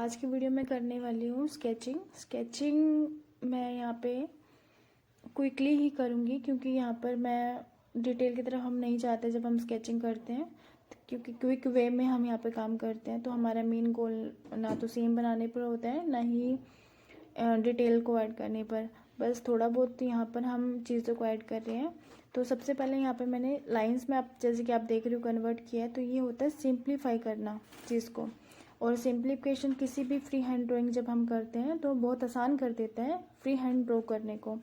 आज की वीडियो में करने वाली हूँ स्केचिंग मैं यहाँ पे क्विकली ही करूँगी क्योंकि यहाँ पर मैं डिटेल की तरफ हम नहीं चाहते जब हम स्केचिंग करते हैं, क्योंकि क्विक वे में हम यहाँ पे काम करते हैं। तो हमारा मेन गोल ना तो सेम बनाने पर होता है ना ही डिटेल को ऐड करने पर, बस थोड़ा बहुत यहाँ पर हम चीज़ों को ऐड कर रहे हैं। तो सबसे पहले यहाँ पे मैंने लाइंस में, आप जैसे कि आप देख रहे हो, कन्वर्ट किया है। तो ये होता है सिंप्लीफाई करना चीज़ को। और सिंप्लीफिकेशन किसी भी फ्री हैंड ड्राइंग जब हम करते हैं तो बहुत आसान कर देता है फ्री हैंड ड्रॉ करने को।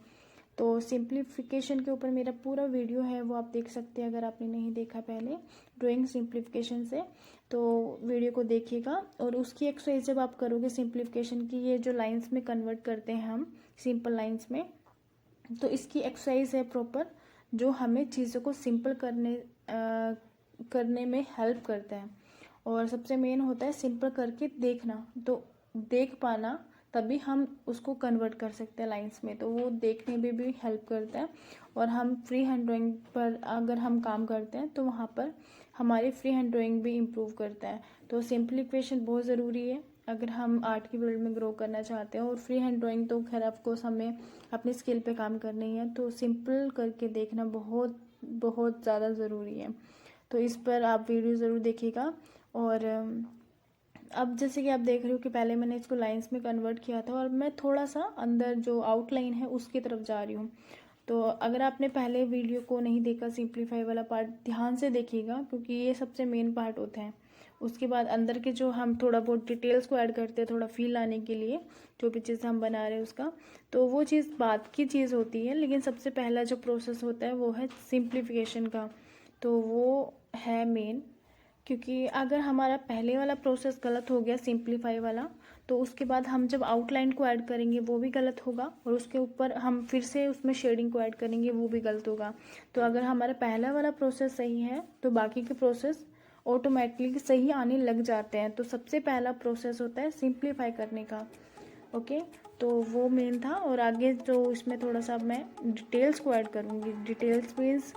तो सिंप्लीफिकेशन के ऊपर मेरा पूरा वीडियो है, वो आप देख सकते हैं अगर आपने नहीं देखा पहले ड्राइंग सिंप्लीफिकेशन से, तो वीडियो को देखिएगा। और उसकी एक्सरसाइज जब आप करोगे सिंप्लीफिकेशन की, ये जो लाइंस में कन्वर्ट करते हैं हम सिंपल लाइंस में, तो इसकी एक्सरसाइज है प्रॉपर, जो हमें चीज़ों को सिंपल करने में हेल्प करता है। और सबसे मेन होता है सिंपल करके देखना, तो देख पाना, तभी हम उसको कन्वर्ट कर सकते हैं लाइंस में, तो वो देखने में भी हेल्प करता है। और हम फ्री हैंड ड्राइंग पर अगर हम काम करते हैं तो वहाँ पर हमारी फ्री हैंड ड्राइंग भी इम्प्रूव करता है। तो सिंप्लीफिकेशन बहुत ज़रूरी है अगर हम आर्ट की फील्ड में ग्रो करना चाहते हैं। और फ्री हैंड ड्राइंग तो खैर ऑफकोर्स हमें अपनी स्किल पे काम करनी है, तो सिंपल करके देखना बहुत बहुत ज़्यादा ज़रूरी है। तो इस पर आप वीडियो ज़रूर देखिएगा। और अब जैसे कि आप देख रहे हो कि पहले मैंने इसको लाइंस में कन्वर्ट किया था और मैं थोड़ा सा अंदर जो आउटलाइन है उसकी तरफ जा रही हूँ। तो अगर आपने पहले वीडियो को नहीं देखा, सिंप्लीफाई वाला पार्ट ध्यान से देखिएगा क्योंकि ये सबसे मेन पार्ट होता है। उसके बाद अंदर के जो हम थोड़ा बहुत डिटेल्स को ऐड करते हैं थोड़ा फील आने के लिए, जो भी चीज़ हम बना रहे हैं उसका, तो वो चीज़ बात की चीज़ होती है। लेकिन सबसे पहला जो प्रोसेस होता है वो है सिंप्लीफिकेशन का, तो वो है मेन। क्योंकि अगर हमारा पहले वाला प्रोसेस गलत हो गया सिंप्लीफाई वाला, तो उसके बाद हम जब आउटलाइन को ऐड करेंगे वो भी गलत होगा, और उसके ऊपर हम फिर से उसमें शेडिंग को ऐड करेंगे वो भी गलत होगा। तो अगर हमारा पहला वाला प्रोसेस सही है तो बाकी के प्रोसेस ऑटोमेटिकली सही आने लग जाते हैं। तो सबसे पहला प्रोसेस होता है सिंप्लीफाई करने का। ओके, तो वो मेन था। और आगे जो इसमें थोड़ा सा मैं डिटेल्स को ऐड करूँगी, डिटेल्स मीन्स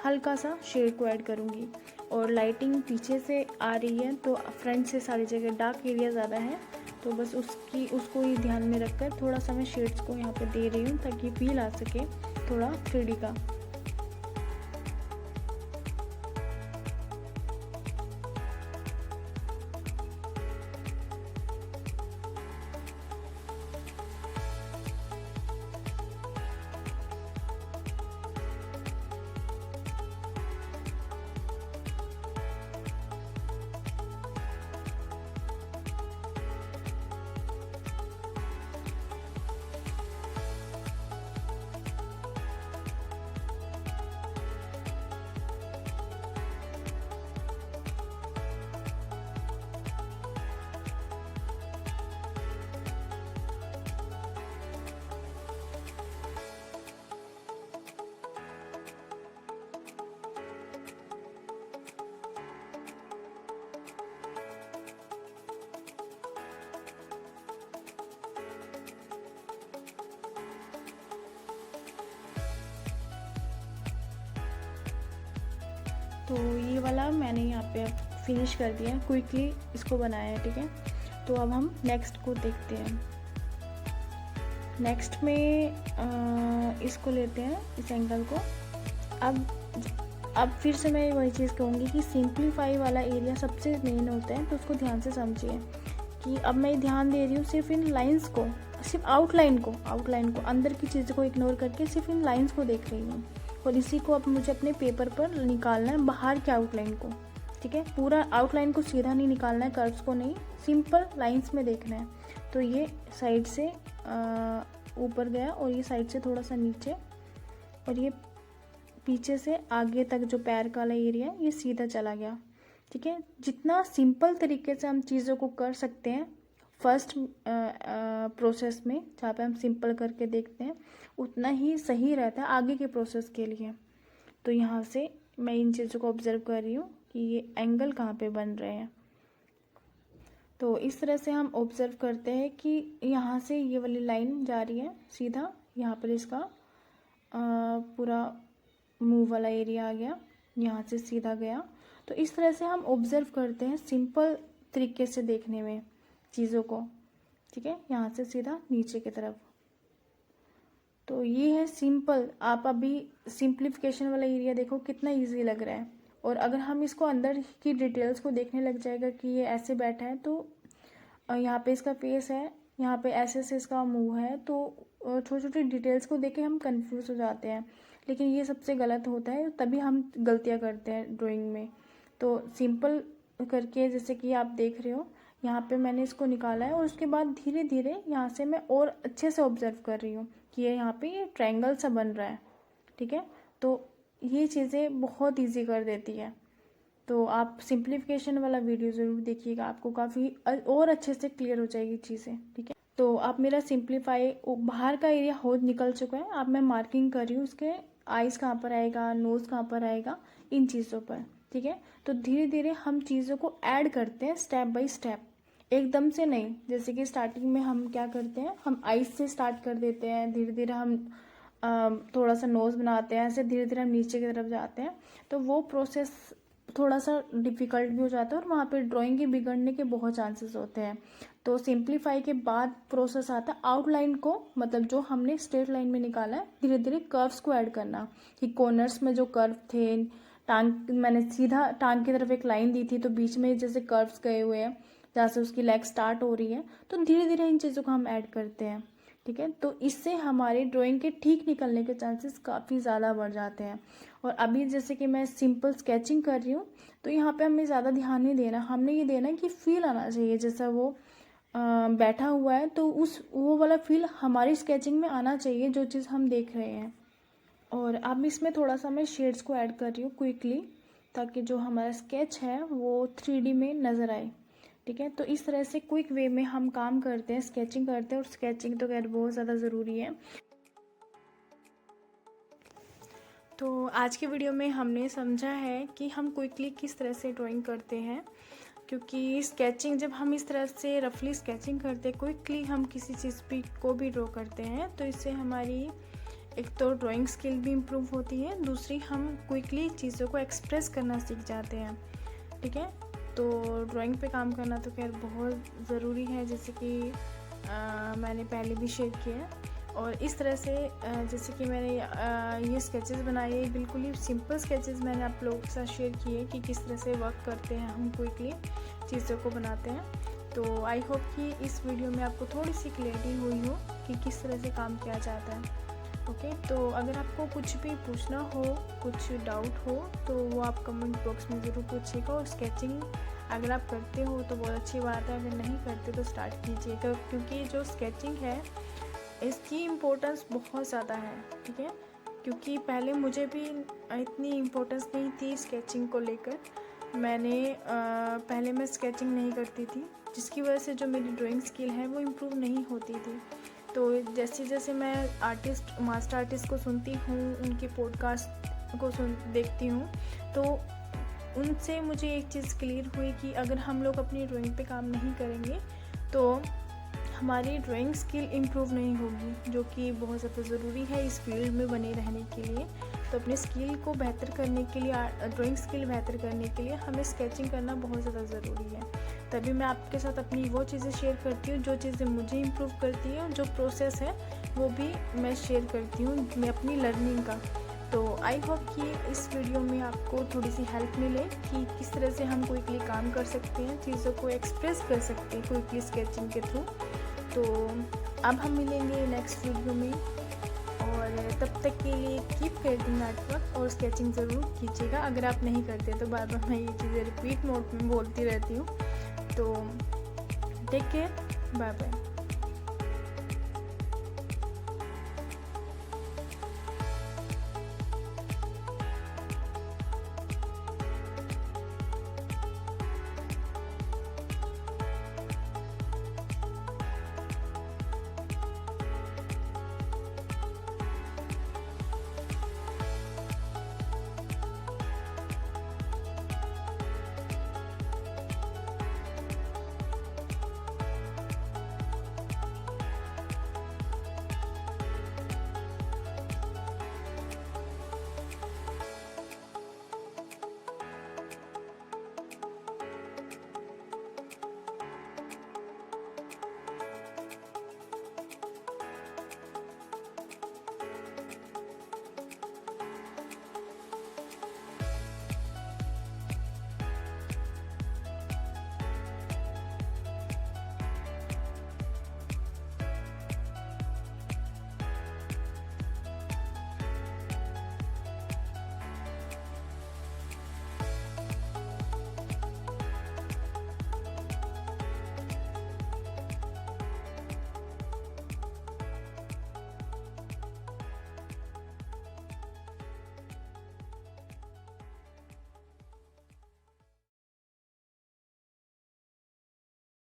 हल्का सा शेड को ऐड करूँगी। और लाइटिंग पीछे से आ रही है तो फ्रंट से सारी जगह डार्क एरिया ज़्यादा है, तो बस उसको ही ध्यान में रखकर थोड़ा सा मैं शेड्स को यहाँ पे दे रही हूँ ताकि फील आ सके थोड़ा 3D का। तो ये वाला मैंने यहाँ पे फिनिश कर दिया, क्विकली इसको बनाया है, ठीक है। तो अब हम नेक्स्ट को देखते हैं। नेक्स्ट में इसको लेते हैं, इस एंगल को। अब फिर से मैं वही चीज़ कहूँगी कि सिंप्लीफाई वाला एरिया सबसे मेन होता है, तो उसको ध्यान से समझिए कि अब मैं ध्यान दे रही हूँ सिर्फ इन लाइंस को, सिर्फ आउटलाइन को अंदर की चीज़ों को इग्नोर करके सिर्फ इन लाइंस को देख रही हूँ। और इसी को अब मुझे अपने पेपर पर निकालना है, बाहर के आउटलाइन को, ठीक है। पूरा आउटलाइन को सीधा नहीं निकालना है, कर्व्स को नहीं, सिंपल लाइंस में देखना है। तो ये साइड से ऊपर गया और ये साइड से थोड़ा सा नीचे, और ये पीछे से आगे तक जो पैर का वाला एरिया है ये सीधा चला गया, ठीक है। जितना सिंपल तरीके से हम चीज़ों को कर सकते हैं फर्स्ट प्रोसेस में, जहाँ पे हम सिंपल करके देखते हैं, उतना ही सही रहता है आगे के प्रोसेस के लिए। तो यहाँ से मैं इन चीज़ों को ऑब्जर्व कर रही हूँ कि ये एंगल कहाँ पे बन रहे हैं। तो इस तरह से हम ऑब्जर्व करते हैं कि यहाँ से ये वाली लाइन जा रही है सीधा, यहाँ पर इसका पूरा मुंह वाला एरिया आ गया, यहाँ से सीधा गया। तो इस तरह से हम ऑब्जर्व करते हैं सिंपल तरीके से देखने में, चीज़ों को, ठीक है, यहाँ से सीधा नीचे की तरफ। तो ये है सिंपल। आप अभी सिंप्लीफिकेशन वाला एरिया देखो कितना इजी लग रहा है। और अगर हम इसको अंदर की डिटेल्स को देखने लग जाएगा कि ये ऐसे बैठा है, तो यहाँ पे इसका फेस है, यहाँ पे ऐसे से इसका मुंह है, तो छोटी छोटी डिटेल्स को देख के हम कंफ्यूज हो जाते हैं। लेकिन ये सबसे गलत होता है, तभी हम गलतियाँ करते हैं ड्राइंग में। तो सिंपल करके, जैसे कि आप देख रहे हो, यहाँ पे मैंने इसको निकाला है और उसके बाद धीरे धीरे यहाँ से मैं और अच्छे से ऑब्जर्व कर रही हूँ कि ये यहाँ पे ये ट्रायंगल सा बन रहा है, ठीक है। तो ये चीज़ें बहुत इजी कर देती है। तो आप सिंप्लीफिकेशन वाला वीडियो ज़रूर देखिएगा, आपको काफ़ी और अच्छे से क्लियर हो जाएगी चीज़ें, ठीक है। तो आप मेरा सिंप्लीफाई, बाहर का एरिया हो निकल चुका है। अब मैं मार्किंग कर रही हूँ उसके आइज़ कहाँ पर आएगा, नोज़ कहाँ पर आएगा, इन चीज़ों पर, ठीक है। तो धीरे धीरे हम चीज़ों को ऐड करते हैं स्टेप बाय स्टेप, एकदम से नहीं। जैसे कि स्टार्टिंग में हम क्या करते हैं, हम आइज़ से स्टार्ट कर देते हैं, धीरे धीरे हम थोड़ा सा नोज़ बनाते हैं, ऐसे धीरे धीरे हम नीचे की तरफ जाते हैं। तो वो प्रोसेस थोड़ा सा डिफ़िकल्ट भी हो जाता है और वहाँ पे ड्राइंग के बिगड़ने के बहुत चांसेस होते हैं। तो सिंप्लीफाई के बाद प्रोसेस आता है आउटलाइन को, मतलब जो हमने स्ट्रेट लाइन में निकाला है, धीरे धीरे कर्व्स को ऐड करना। कि कॉर्नर्स में जो कर्व थे, टांग, मैंने सीधा टांग की तरफ एक लाइन दी थी, तो बीच में जैसे कर्व्स गए हुए हैं जहाँ से उसकी लेग स्टार्ट हो रही है, तो धीरे धीरे इन चीज़ों को हम ऐड करते हैं, ठीक है। तो इससे हमारी ड्राइंग के ठीक निकलने के चांसेस काफ़ी ज़्यादा बढ़ जाते हैं। और अभी जैसे कि मैं सिंपल स्केचिंग कर रही हूँ, तो यहाँ पे हमें ज़्यादा ध्यान नहीं देना, हमने ये देना कि फील आना चाहिए जैसा वो बैठा हुआ है, तो वो वाला फील हमारी स्केचिंग में आना चाहिए, जो चीज़ हम देख रहे हैं। और अब इसमें थोड़ा सा मैं शेड्स को ऐड कर रही हूँ क्विकली, ताकि जो हमारा स्केच है वो 3D में नज़र आए, ठीक है। तो इस तरह से क्विक वे में हम काम करते हैं, स्केचिंग करते हैं। और स्केचिंग तो खैर बहुत ज़्यादा ज़रूरी है। तो आज की वीडियो में हमने समझा है कि हम क्विकली किस तरह से ड्राइंग करते हैं, क्योंकि स्केचिंग जब हम इस तरह से रफली स्केचिंग करते हैं, क्विकली हम किसी चीज़ को भी ड्रॉ करते हैं, तो इससे हमारी एक तो ड्राइंग स्किल भी इम्प्रूव होती है, दूसरी हम क्विकली चीज़ों को एक्सप्रेस करना सीख जाते हैं, ठीक है। तो ड्राइंग पे काम करना तो खैर बहुत ज़रूरी है, जैसे कि मैंने पहले भी शेयर किया है। और इस तरह से जैसे कि मैंने ये स्केचेस बनाए, बिल्कुल ही सिंपल स्केचेस मैंने आप लोगों के साथ शेयर किए कि किस तरह से वर्क करते हैं हम, क्विकली चीज़ों को बनाते हैं। तो आई होप कि इस वीडियो में आपको थोड़ी सी क्लियरिटी हुई हो कि किस तरह से काम किया जाता है, ओके। तो अगर आपको कुछ भी पूछना हो, कुछ डाउट हो, तो वो आप कमेंट बॉक्स में ज़रूर पूछिएगा। और स्केचिंग अगर आप करते हो तो बहुत अच्छी बात है, अगर नहीं करते तो स्टार्ट कीजिएगा, क्योंकि जो स्केचिंग है इसकी इम्पोर्टेंस बहुत ज़्यादा है, ठीक है। क्योंकि पहले मुझे भी इतनी इम्पोर्टेंस नहीं थी स्केचिंग को लेकर, पहले मैं स्केचिंग नहीं करती थी, जिसकी वजह से जो मेरी ड्राइंग स्किल है वो इम्प्रूव नहीं होती थी। तो जैसे जैसे मैं मास्टर आर्टिस्ट को सुनती हूँ, उनके पॉडकास्ट को देखती हूँ, तो उनसे मुझे एक चीज़ क्लियर हुई कि अगर हम लोग अपनी ड्राइंग पे काम नहीं करेंगे तो हमारी ड्राइंग स्किल इम्प्रूव नहीं होगी, जो कि बहुत ज़्यादा ज़रूरी है इस फील्ड में बने रहने के लिए। तो अपनी स्किल को बेहतर करने के लिए, ड्राइंग स्किल बेहतर करने के लिए हमें स्केचिंग करना बहुत ज़्यादा ज़रूरी है। तभी मैं आपके साथ अपनी वो चीज़ें शेयर करती हूँ जो चीज़ें मुझे इम्प्रूव करती हैं, और जो प्रोसेस है वो भी मैं शेयर करती हूँ मैं अपनी लर्निंग का। तो आई होप कि इस वीडियो में आपको थोड़ी सी हेल्प मिले कि किस तरह से हम क्विकली काम कर सकते हैं, चीज़ों को एक्सप्रेस कर सकते हैं क्विकली स्केचिंग के थ्रू। तो अब हम मिलेंगे नेक्स्ट वीडियो में, और तब तक के लिए कीप क्रिएटिंग आर्टवर्क और स्केचिंग ज़रूर कीजिएगा। अगर आप नहीं करते तो बार बार मैं ये चीज़ें रिपीट मोड में बोलती रहती हूँ। तो टेक केयर, बाय बाय।